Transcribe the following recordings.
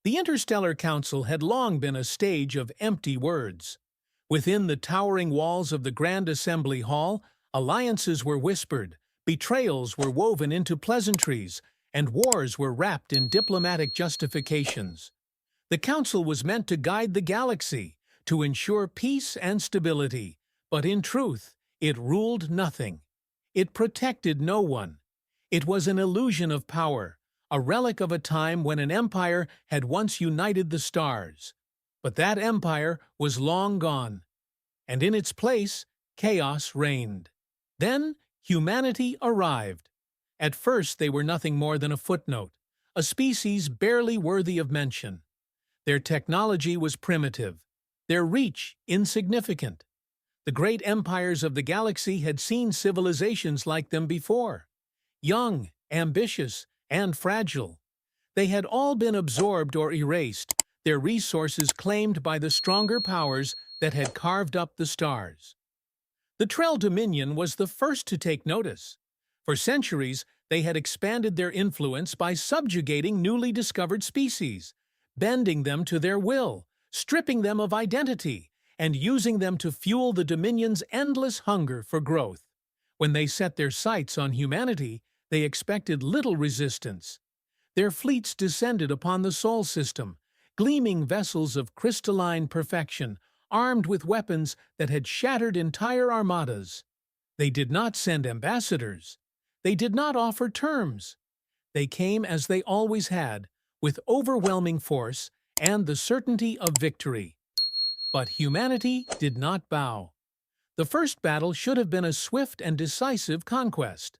The Interstellar Council had long been a stage of empty words. Within the towering walls of the Grand Assembly Hall, alliances were whispered, betrayals were woven into pleasantries, and wars were wrapped in diplomatic justifications. The Council was meant to guide the galaxy, to ensure peace and stability, but in truth, it ruled nothing. It protected no one. It was an illusion of power, a relic of a time when an empire had once united the stars. But that empire was long gone, and in its place, chaos reigned. Then, humanity arrived. At first, they were nothing more than a footnote, a species barely worthy of mention. Their technology was primitive, their reach insignificant. The great empires of the galaxy had seen civilizations like them before. Young, ambitious, and fragile. They had all been absorbed or erased, their resources claimed by the stronger powers that had carved up the stars. The Trell Dominion was the first to take notice. For centuries, they had expanded their influence by subjugating newly discovered species, bending them to their will, stripping them of identity, and using them to fuel the Dominion's endless hunger for growth. When they set their sights on humanity, they expected little resistance. Their fleets descended upon the Sol system, gleaming vessels of crystalline perfection, armed with weapons that had shattered entire armadas. They did not send ambassadors. They did not offer terms. They came as they always had, with overwhelming force and the certainty of victory. But humanity did not bow. The first battle should have been a swift and decisive conquest.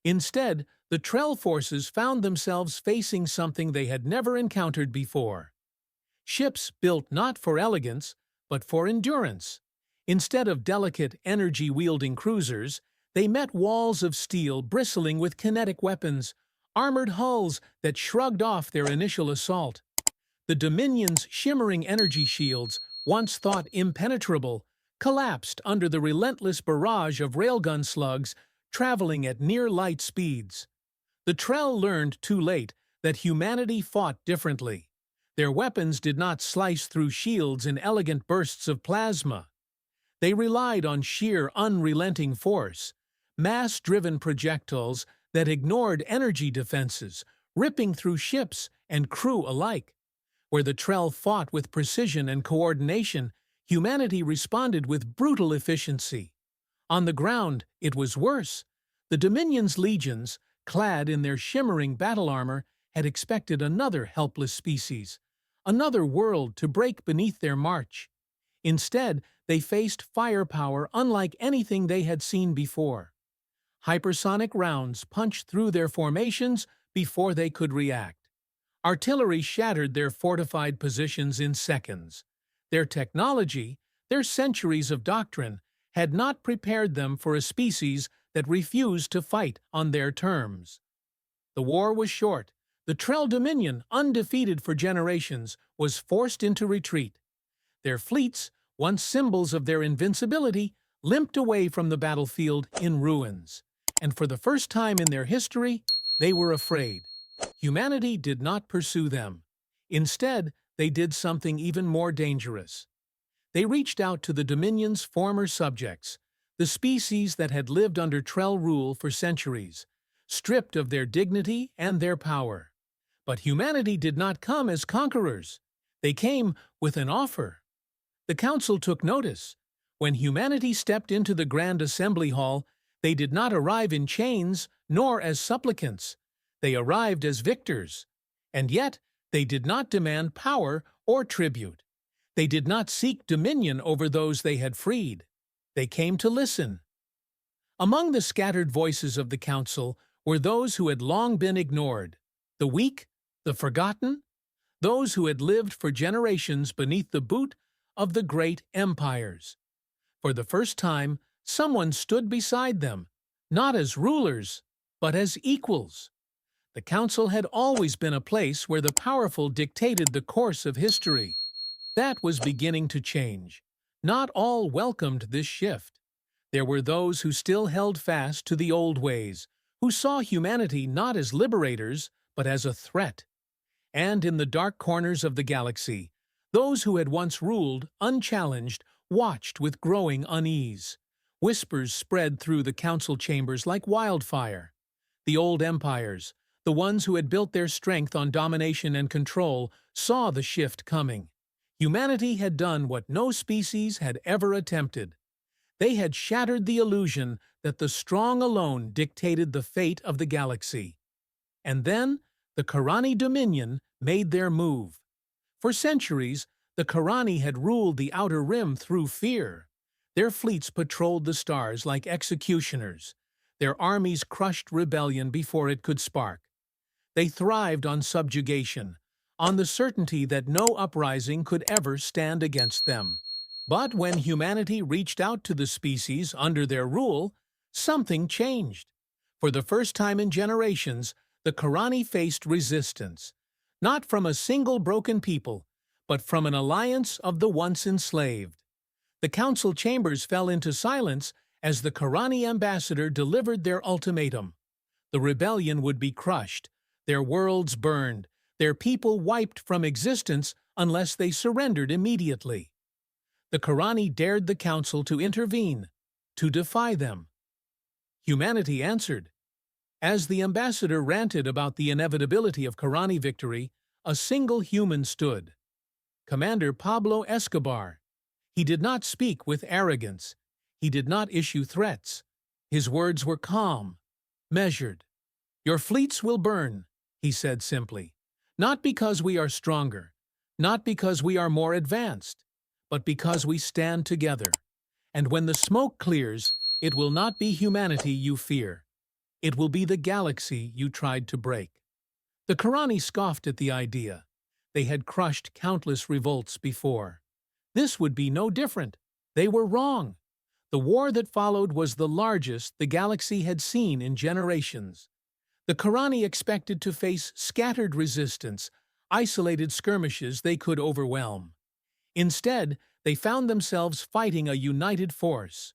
Instead, the Trell forces found themselves facing something they had never encountered before. Ships built not for elegance, but for endurance. Instead of delicate, energy-wielding cruisers, they met walls of steel bristling with kinetic weapons, armored hulls that shrugged off their initial assault. The Dominion's shimmering energy shields, once thought impenetrable, collapsed under the relentless barrage of railgun slugs traveling at near-light speeds. The Trell learned too late that humanity fought differently. Their weapons did not slice through shields in elegant bursts of plasma. They relied on sheer, unrelenting force, mass-driven projectiles that ignored energy defenses, ripping through ships and crew alike. Where the Trell fought with precision and coordination, humanity responded with brutal efficiency. On the ground, it was worse. The Dominion's legions, clad in their shimmering battle armor, had expected another helpless species, another world to break beneath their march. Instead, they faced firepower unlike anything they had seen before. Hypersonic rounds punched through their formations before they could react. Artillery shattered their fortified positions in seconds. Their technology, their centuries of doctrine, had not prepared them for a species that refused to fight on their terms. The war was short. The Trell Dominion, undefeated for generations, was forced into retreat. Their fleets, once symbols of their invincibility, limped away from the battlefield in ruins. And for the first time in their history, they were afraid. Humanity did not pursue them. Instead, they did something even more dangerous. They reached out to the Dominion's former subjects, the species that had lived under Trell rule for centuries, stripped of their dignity and their power. But humanity did not come as conquerors. They came with an offer. The Council took notice. When humanity stepped into the Grand Assembly Hall, they did not arrive in chains nor as supplicants. They arrived as victors. And yet, they did not demand power or tribute. They did not seek dominion over those they had freed. They came to listen. Among the scattered voices of the Council were those who had long been ignored, the weak, the forgotten, those who had lived for generations beneath the boot of the great empires. For the first time, someone stood beside them, not as rulers, but as equals. The Council had always been a place where the powerful dictated the course of history. That was beginning to change. Not all welcomed this shift. There were those who still held fast to the old ways, who saw humanity not as liberators, but as a threat. And in the dark corners of the galaxy, those who had once ruled, unchallenged, watched with growing unease. Whispers spread through the council chambers like wildfire. The old empires, the ones who had built their strength on domination and control, saw the shift coming. Humanity had done what no species had ever attempted. They had shattered the illusion that the strong alone dictated the fate of the galaxy. And then, the Karani Dominion made their move. For centuries, the Karani had ruled the Outer Rim through fear. Their fleets patrolled the stars like executioners. Their armies crushed rebellion before it could spark. They thrived on subjugation, on the certainty that no uprising could ever stand against them. But when humanity reached out to the species under their rule, something changed. For the first time in generations, the Karani faced resistance, not from a single broken people, but from an alliance of the once enslaved. The council chambers fell into silence as the Karani ambassador delivered their ultimatum. The rebellion would be crushed, their worlds burned, their people wiped from existence unless they surrendered immediately. The Karani dared the council to intervene, to defy them. Humanity answered. As the ambassador ranted about the inevitability of Karani victory, a single human stood. Commander Pablo Escobar. He did not speak with arrogance. He did not issue threats. His words were calm, measured. "Your fleets will burn," he said simply. "Not because we are stronger, not because we are more advanced, but because we stand together. And when the smoke clears, it will not be humanity you fear. It will be the galaxy you tried to break." The Karani scoffed at the idea. They had crushed countless revolts before. This would be no different. They were wrong. The war that followed was the largest the galaxy had seen in generations. The Karani expected to face scattered resistance, isolated skirmishes they could overwhelm. Instead, they found themselves fighting a united force.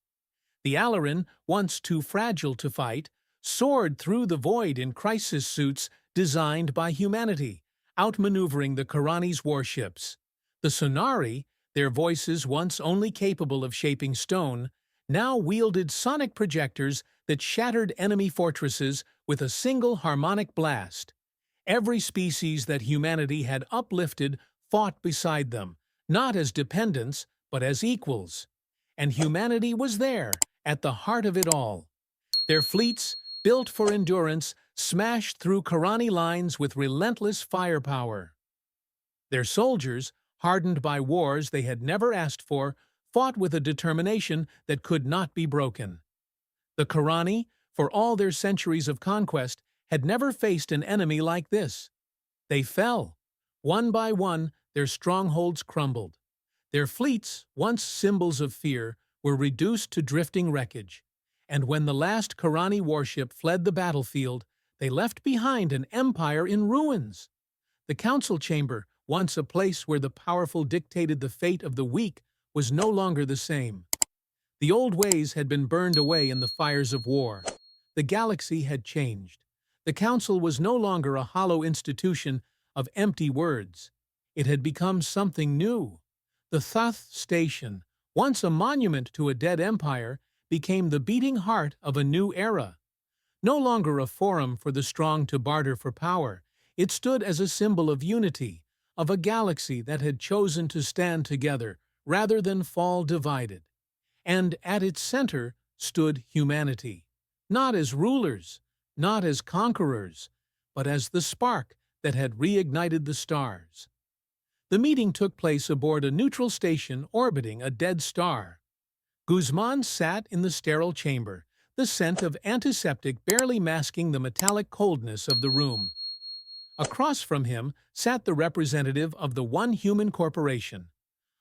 The Alarin, once too fragile to fight, soared through the void in crisis suits designed by humanity, outmaneuvering the Karani's warships. The Sonari, their voices once only capable of shaping stone, now wielded sonic projectors that shattered enemy fortresses with a single harmonic blast. Every species that humanity had uplifted fought beside them, not as dependents, but as equals. And humanity was there, at the heart of it all. Their fleets, built for endurance, smashed through Karani lines with relentless firepower. Their soldiers, hardened by wars they had never asked for, fought with a determination that could not be broken. The Karani, for all their centuries of conquest, had never faced an enemy like this. They fell. One by one, their strongholds crumbled. Their fleets, once symbols of fear, were reduced to drifting wreckage. And when the last Karani warship fled the battlefield, they left behind an empire in ruins. The council chamber, once a place where the powerful dictated the fate of the weak, was no longer the same. The old ways had been burned away in the fires of war. The galaxy had changed. The council was no longer a hollow institution of empty words. It had become something new. The Thoth Station, once a monument to a dead empire, became the beating heart of a new era. No longer a forum for the strong to barter for power, it stood as a symbol of unity, of a galaxy that had chosen to stand together rather than fall divided. And at its center stood humanity, not as rulers, not as conquerors, but as the spark that had reignited the stars. The meeting took place aboard a neutral station orbiting a dead star. Guzman sat in the sterile chamber, the scent of antiseptic barely masking the metallic coldness of the room. Across from him sat the representative of the One Human Corporation,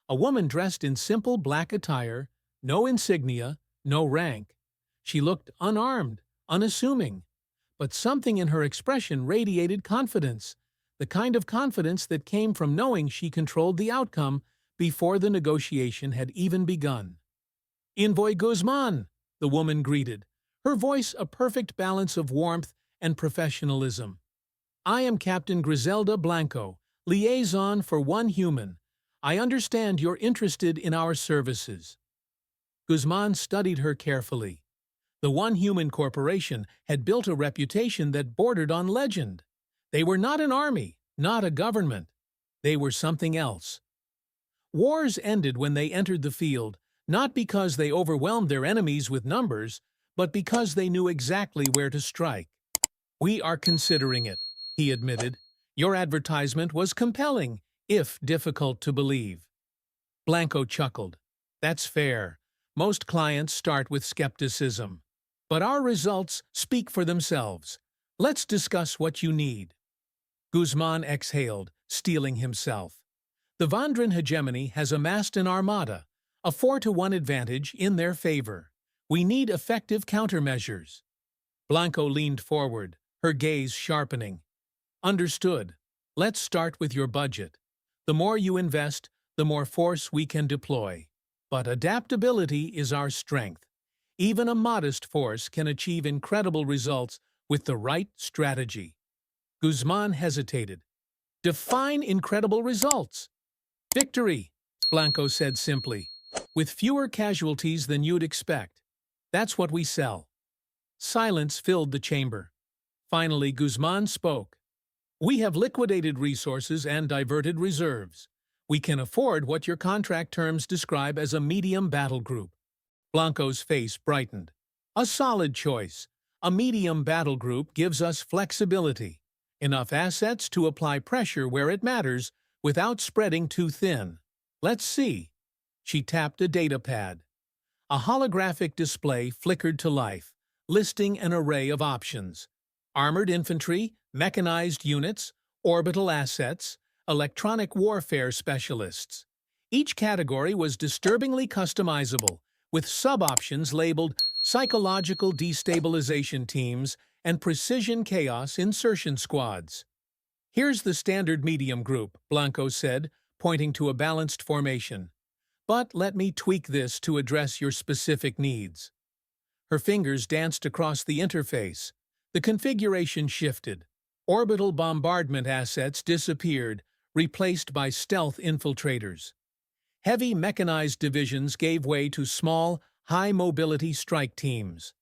a woman dressed in simple black attire, no insignia, no rank. She looked unarmed, unassuming, but something in her expression radiated confidence, the kind of confidence that came from knowing she controlled the outcome before the negotiation had even begun. "Envoy Guzman," the woman greeted, her voice a perfect balance of warmth and professionalism. I am Captain Griselda Blanco, liaison for One Human. I understand you're interested in our services. Guzman studied her carefully. The One Human Corporation had built a reputation that bordered on legend. They were not an army, not a government. They were something else. Wars ended when they entered the field, not because they overwhelmed their enemies with numbers, but because they knew exactly where to strike. We are considering it, he admitted. Your advertisement was compelling, if difficult to believe. Blanco chuckled. That's fair. Most clients start with skepticism. But our results speak for themselves. Let's discuss what you need. Guzman exhaled, steeling himself. The Vandran hegemony has amassed an armada, a 4-to-1 advantage in their favor. We need effective countermeasures. Blanco leaned forward, her gaze sharpening. Understood. Let's start with your budget. The more you invest, the more force we can deploy. But adaptability is our strength. Even a modest force can achieve incredible results with the right strategy. Guzman hesitated. Define incredible results. Victory, Blanco said simply, with fewer casualties than you'd expect. That's what we sell. Silence filled the chamber. Finally, Guzman spoke. We have liquidated resources and diverted reserves. We can afford what your contract terms describe as a medium battle group. Blanco's face brightened. A solid choice. A medium battle group gives us flexibility. Enough assets to apply pressure where it matters without spreading too thin. Let's see. She tapped a data pad. A holographic display flickered to life, listing an array of options. Armored infantry, mechanized units, orbital assets, electronic warfare specialists. Each category was disturbingly customizable, with sub-options labeled psychological destabilization teams and precision chaos insertion squads. Here's the standard medium group, Blanco said, pointing to a balanced formation. But let me tweak this to address your specific needs. Her fingers danced across the interface. The configuration shifted. Orbital bombardment assets disappeared, replaced by stealth infiltrators. Heavy mechanized divisions gave way to small, high-mobility strike teams.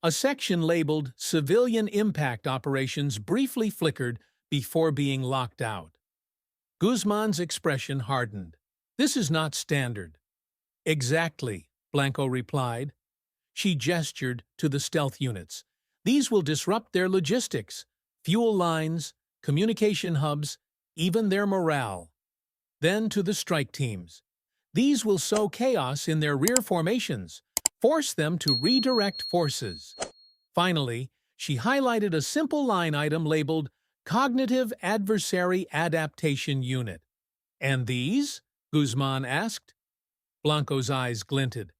A section labeled Civilian Impact Operations briefly flickered before being locked out. Guzman's expression hardened. This is not standard. Exactly, Blanco replied. She gestured to the stealth units. These will disrupt their logistics, fuel lines, communication hubs, even their morale. Then to the strike teams. These will sow chaos in their rear formations, force them to redirect forces. Finally, she highlighted a simple line item labeled Cognitive Adversary Adaptation Unit. And these? Guzman asked. Blanco's eyes glinted.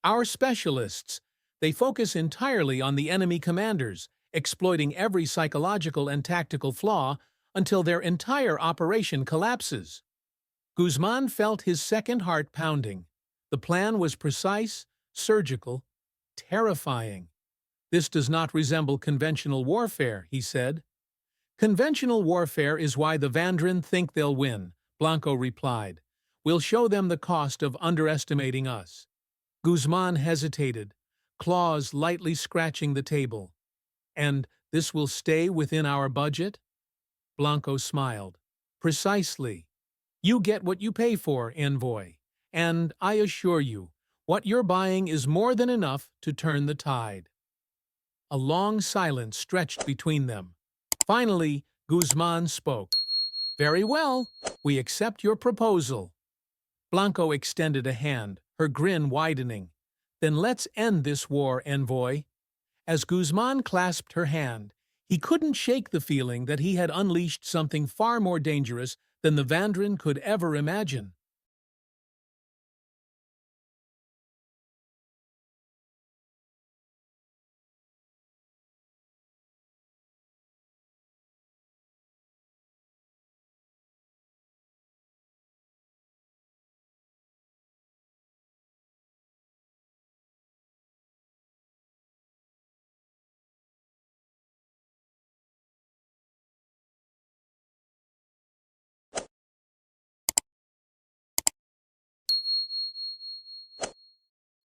Our specialists. They focus entirely on the enemy commanders, exploiting every psychological and tactical flaw until their entire operation collapses. Guzman felt his second heart pounding. The plan was precise, surgical, terrifying. This does not resemble conventional warfare, he said. Conventional warfare is why the Vandran think they'll win, Blanco replied. We'll show them the cost of underestimating us. Guzman hesitated, claws lightly scratching the table. And this will stay within our budget? Blanco smiled. Precisely. You get what you pay for, envoy. And I assure you, what you're buying is more than enough to turn the tide. A long silence stretched between them. Finally, Guzman spoke. Very well, we accept your proposal. Blanco extended a hand, her grin widening. Then let's end this war, envoy. As Guzman clasped her hand, he couldn't shake the feeling that he had unleashed something far more dangerous than the Vandran could ever imagine.